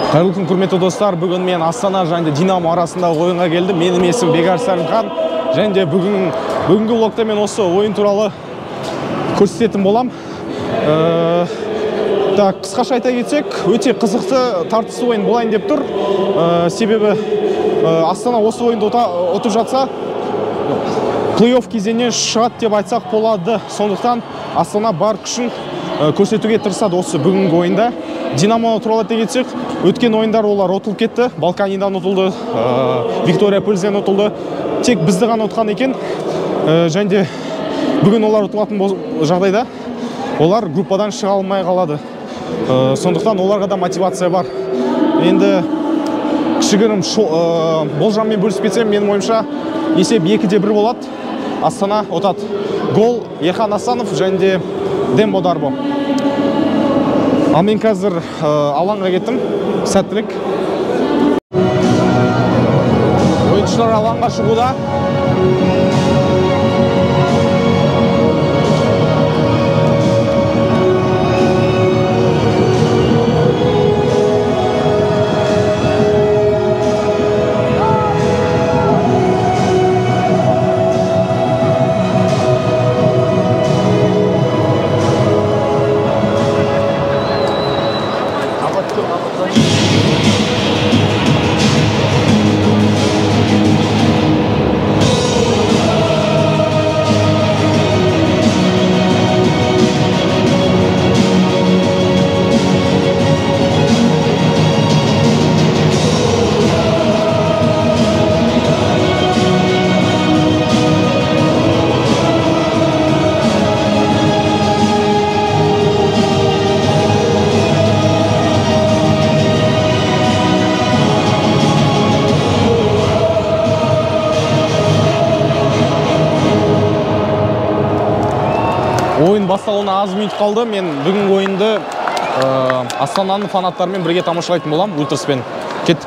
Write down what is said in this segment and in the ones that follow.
Қайырлы күн, құрметті достар. Бүгін мен Астана және Динамо арасындағы ойынға келдім. Менің есімім Бекар Сәрімхан. Және бүгінгі влогта мен осы ойын туралы көрсететін болам. Қысқаша айта кетсек, өте қызықты, тартысты ойын болайын деп тұр. Себебі Астана осы ойынды ұтып жатса, плей-офф кезеңіне шығады деп айтсақ болады. Сондықтан Астана бар күшін көрсетуге тырысады осы бүгінгі ойында. Динамо туралы айта кетсек, өткен ойындар олар ұтылып кетті. Балканидан ұтылды, Виктория Пөлзден ұтылды. Тек бізді ғана ұтқан екен. Және бүгін олар ұтылатын жағдайда олар группадан шыға алмай қалады. Сондықтан оларға да мотивация бар. Енді кішігірім болжаммен бөлісіп кетсем, менің ойымша есеп 2-1 болады. Астана ұтады. Гол Ерхан Асанов және Дембо Дарбо. Ал мен қазір алаңға кеттім. Сәттілік. Ойыншылар алаңға шығуда. Ойын басталуына аз минут қалды. Мен бүгінгі ойынды Астананың фанаттарымен бірге тамашалайтын болам. Ультраспен кеттік.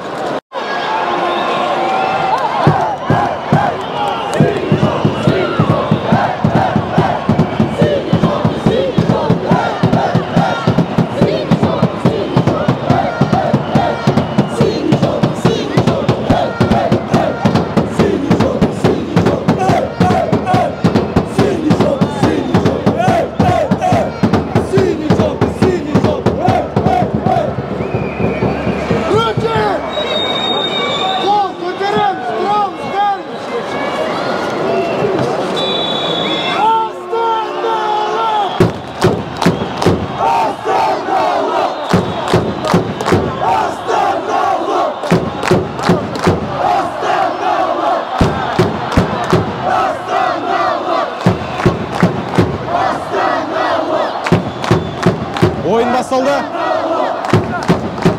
Ойын басталды.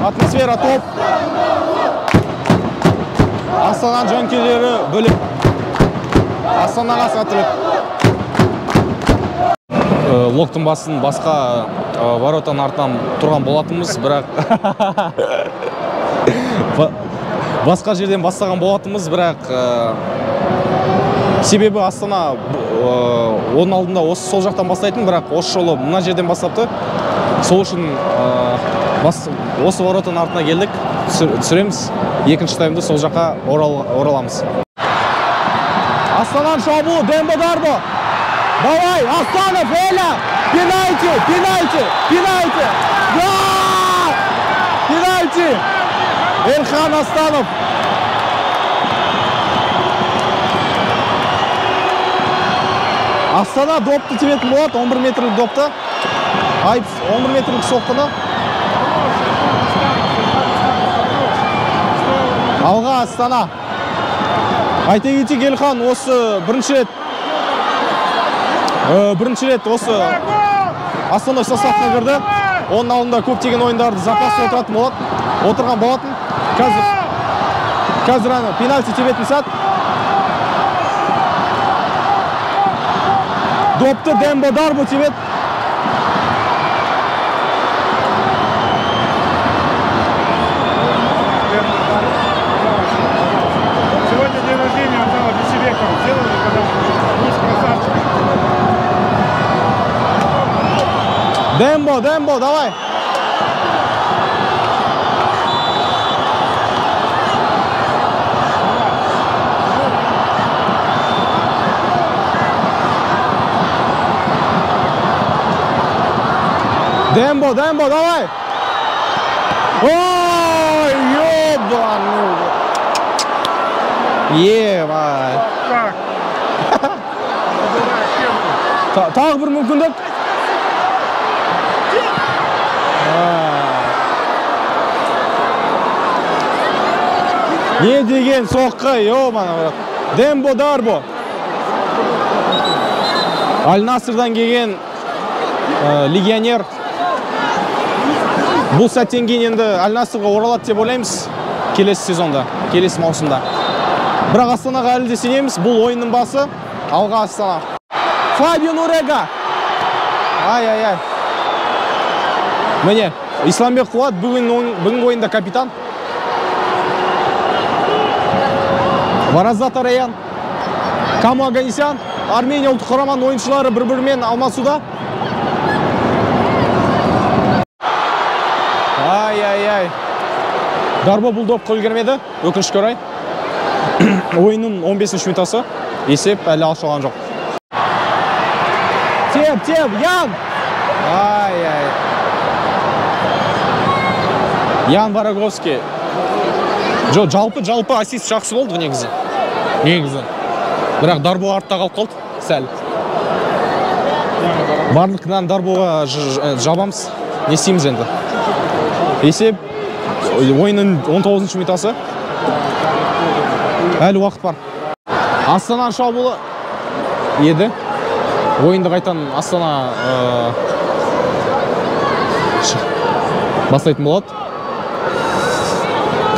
Атмосфера топ. Астананың жанкүйерлері бөліп. Астанаға сәттілік. Локтың басын басқа воротаның артынан тұрған болатынбыз, бірақ басқа жерден бастаған болатынбыз, бірақ себебі Астана оның алдында сол жақтан бастайтын, бірақ осы жолы мына жерден бастапты. Сол үшін осы воротаның артына келдік, түсіреміз. Екінші таймда сол жаққа ораламыз. Астананың шабуылы Дембо Дарбо. Давай, Астанов, Эля! Пенальти! Пенальти! Пенальти! Гол! Пенальти! Ерхан Астанов. Астана допты тебетін болады, 11 метрлік допты. Айып 11 метрлік соққыны. Алға Астана. Айта кетейік, Ерхан осы бірінші рет осы Астана составына кірді. Оның алдында көптеген ойындарды запасқа отырған болатын. Қазір пенальти тебетін сәт. Допты Дембо Дарбо тебет. Сегодня день рождения Антона Бесебекова. Сделали, когда муж красавчик. Дембо, давай. Дембо, давай! Ой, ёбаный! Ебай! Тағы бір мүмкіндік. Не деген соққы, ёбаный! Дембо Дарбо. Аль-Насрдан келген легионер. Бұл сәттен кейін енді Аль-Насрға оралады деп ойлаймыз келесі сезонда, келесі маусымда. Бірақ Астанаға әлі де сенеміз, бұл ойынның басы. Алға Астана. Фабио Нурега. Ай-ай-ай. Міне, Исламбек Қуат бүгінгі ойында капитан. Варазат Араян. Камо Аганесян. Армения ұлттық құраманың ойыншылары бір-бірімен алмасуда. Ай-ай-ай. Дарбо бұл допқа үлгермеді, өкінішке орай. Ойынның 15-ші минутасы. Есеп әлі ашылған жоқ. Теп, Ян! Ай-ай. Ян Вараговский. Жалпы ассист жақсы болды негізі. Бірақ Дарбо артта қалып қалды, сәл. Барлықынан Дарбоға жабамыз. Не істейміз енді? Есеп ойынның 19-ші минутасы. Әлі уақыт бар. Астана шабуылы еді. Ойынды қайтан Астана бастайтын болады.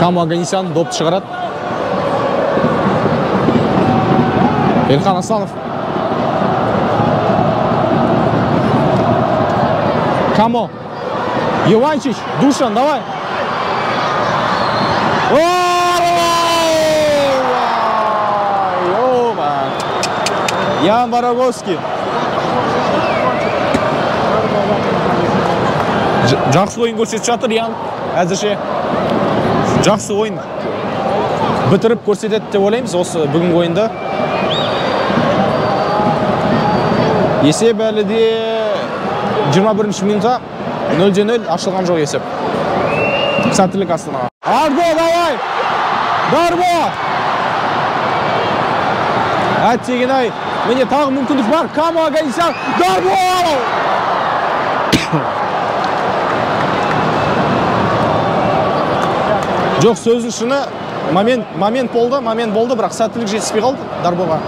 Камо Аганесян допты шығарады. Эльхан Асанов. Камо. Иванчич, Душан, давай. Ян Вараговский. Жақсы ойын көрсетіп жатыр Ян. Әзірше жақсы ойын бітіріп көрсетеді деп ойлаймыз осы бүгінгі ойында. Есеп әлі де 21-ші минутта 0-0 ашылған жоқ есеп. Сәттілік Астанаға. Арбо, давай! Дарбо! Әттеген-ай, міне тағы мүмкіндік бар. Камо Аганесян, Дарбо! Жоқ, сөздің шыны момент болды, бірақ сәттілік жетіспей қалды Дарбоға.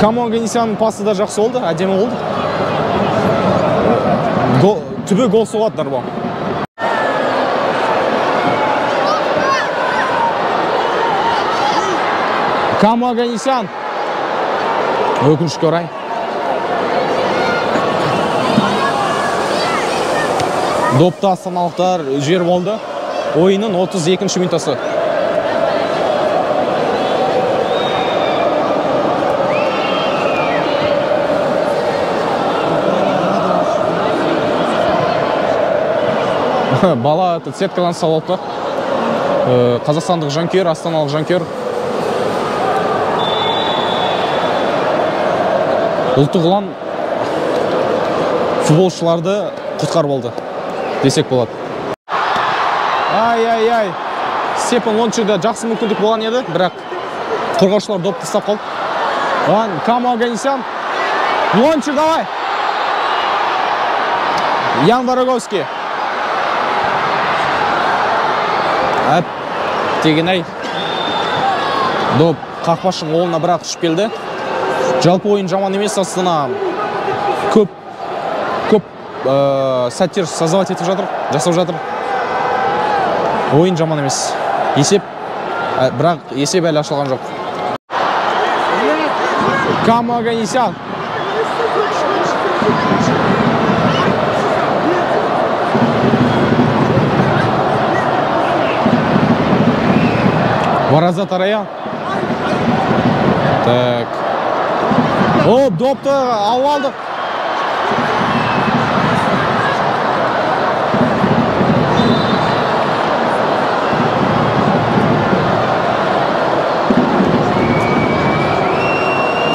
Камо Аганесянның пасы да жақсы болды, әдемі болды. Түбі гол соғады Дарбо. Камо Аганесян. Өкінішке орай. Допты астаналықтар жер болды. Ойынның 32-ші минутасы. Бала сеткадан салыпты. Қазақстандық жанкүйер, астаналық жанкүйер. Ұлттық ұлан футболшыларды құтқар болды десек болады. Ай-ай-ай. Степан Лончерде жақсы мүмкіндік болған еді, бірақ қорғаушылар допты тастап қалды. Камо Аганесян. Лончер, давай! Ян Вараговский. Деген-ай. Доп қақпашының қолына бірақ түшіп келді. Жалпы ойын жаман емес, Астана көп сәттер создавать етіп жатыр, жасап жатыр. Ойын жаман емес. Бірақ есеп әлі ашылған жоқ. Камо Аганесян. Варазат Араян. Так. Оп, допты алып алдық.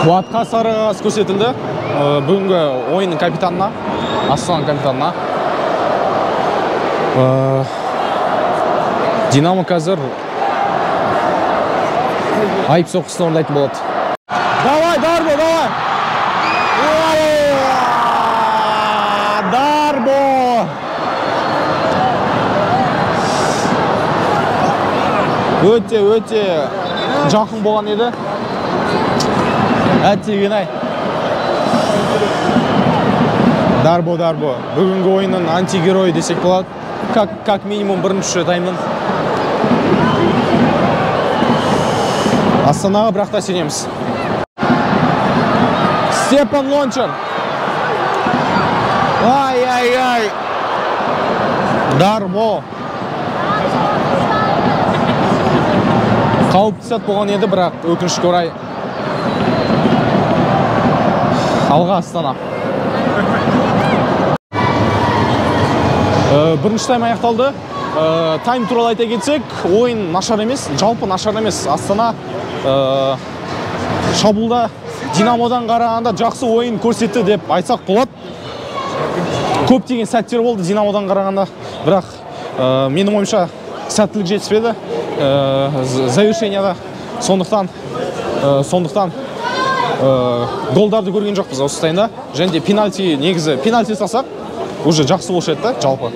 Қуатқа сары қағаз көрсетілді. бүгінгі ойынның капитанына, Астананың капитанына. Динамо қазір айып соққысын орындайтын болады. Давай, Дарбо, давай! Дарбо! Өте жақын болған еді. Әттеген ай. Дарбо. Бүгінгі ойынның антигеройы десек болады. Как минимум бірінші таймның. Астанаға бірақта сенеміз. Степан Лончан. Ай. Дарбо. Қауіпті сәт болған еді, бірақ өкінішке орай алға Астана. Бірінші тайм аяқталды. Тайм туралы айта кетсек, ойын нашар емес, жалпы нашар емес. Астана шабуылда Динамодан қарағанда жақсы ойын көрсетті деп айтсақ болады. Көптеген сәттер болды Динамодан қарағанда, бірақ менің ойымша сәттілік жетіспеді завершенияда. Сондықтан голдарды көрген жоқпыз осы таймда. Және де пенальти салсақ уже жақсы болушы еді жалпы.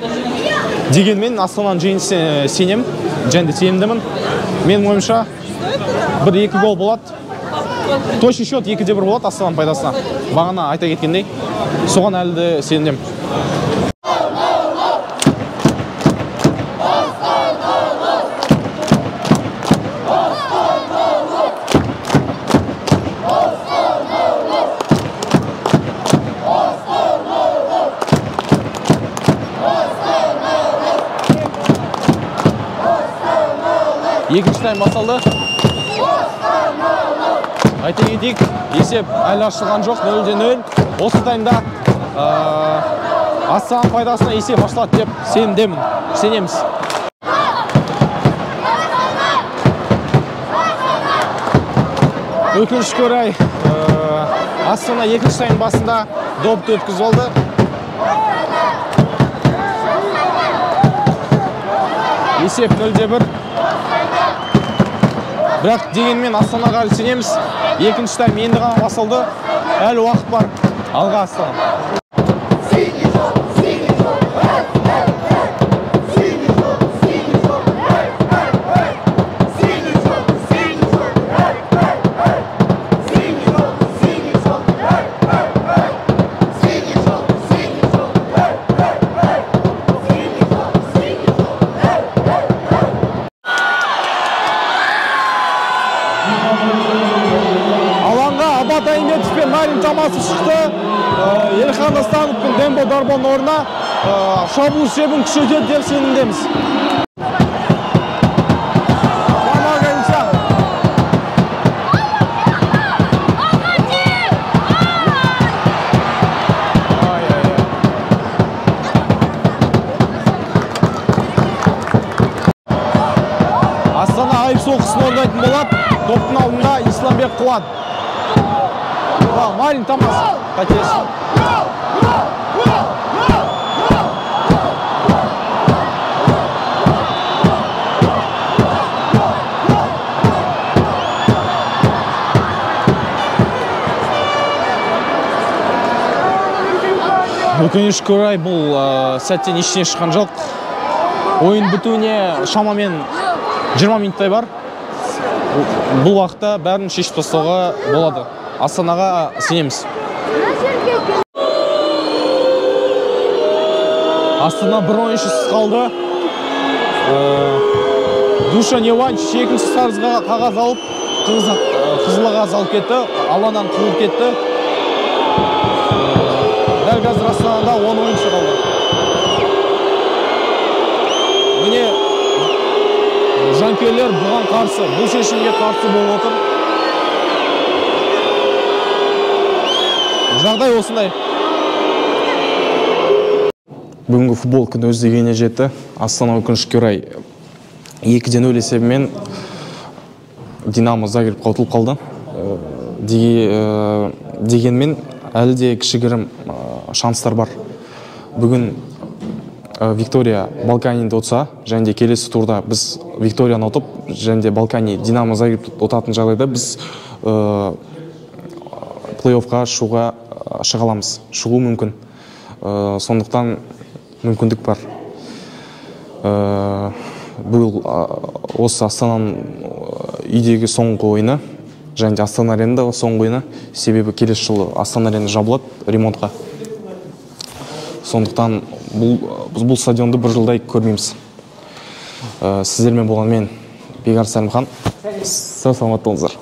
Дегенмен Астананың жеңісіне сенемін, және де сенімдімін. Менің ойымша 1-2 гол болады. Точный счет 2-1 болады Астананың пайдасына. Бағана айта кеткендей, соған әлі де сенемін. Екінші тайм басталды. Айта кетейік, есеп әлі ашылған жоқ, 0-0. Осы таймда Астана пайдасына есеп ашылады деп сенеміз. Өкінішке орай Астана екінші тайм басында допты өткізіп алды. Есеп 0-1. Бірақ дегенмен Астанаға әлі сенеміз. Екінші тайм енді ғана басталды. Әлі уақыт бар. Алға Астана. Марин Томасов шықты. Елхан Астанов пен Дембо Дарбоның орнына шабуыл шебін күшейтеді деп сенімдеміз. Астана айып соққысын орындайтын болады. Топтың алдында Исламбек Қуат. Марин Томасов қателесті. Өкінішке орай бұл сәттен ештеңе шыққан жоқ. Ойын бітуіне шамамен 20 минуттай бар. Бұл уақытта бәрін шешіп тастауға болады. Астанаға сенеміз. Астана бір ойыншысыз қалды. Душан Еванчич екінші сарызға қағаз алып, қызыл қағаз алып кетті. Алаңнан қуылып кетті. Дәл қазір Астанада 10 ойыншы қалды. Міне жанкүйерлер бұған қарсы, бұл шешімге қарсы болып отыр. Жағдай осындай. Бүгінгі футбол күні өз дегеніне жетті. Астана өкінішке орай 2-0 есебімен Динамо Загребқа ұтылып қалды. Дегенмен әлі де кішігірім шанстар бар. Бүгін Виктория Балканинді ұтса, және де келесі турда біз Викторияны ұтып, және де Балкани Динамо Загреб ұтатын жағдайда біз плей-оффқа шыға аламыз, шығу мүмкін. Сондықтан мүмкіндік бар. Бұл осы Астананың үйдегі соңғы ойыны, және де Астана Аренадағы соңғы ойыны, себебі келесі жылы Астана Арена жабылады ремонтқа. Сондықтан бұл стадионды бір жылдай көрмейміз. Сіздермен болған мен Бекар Сәлімхан. Сау саламат болыңыздар.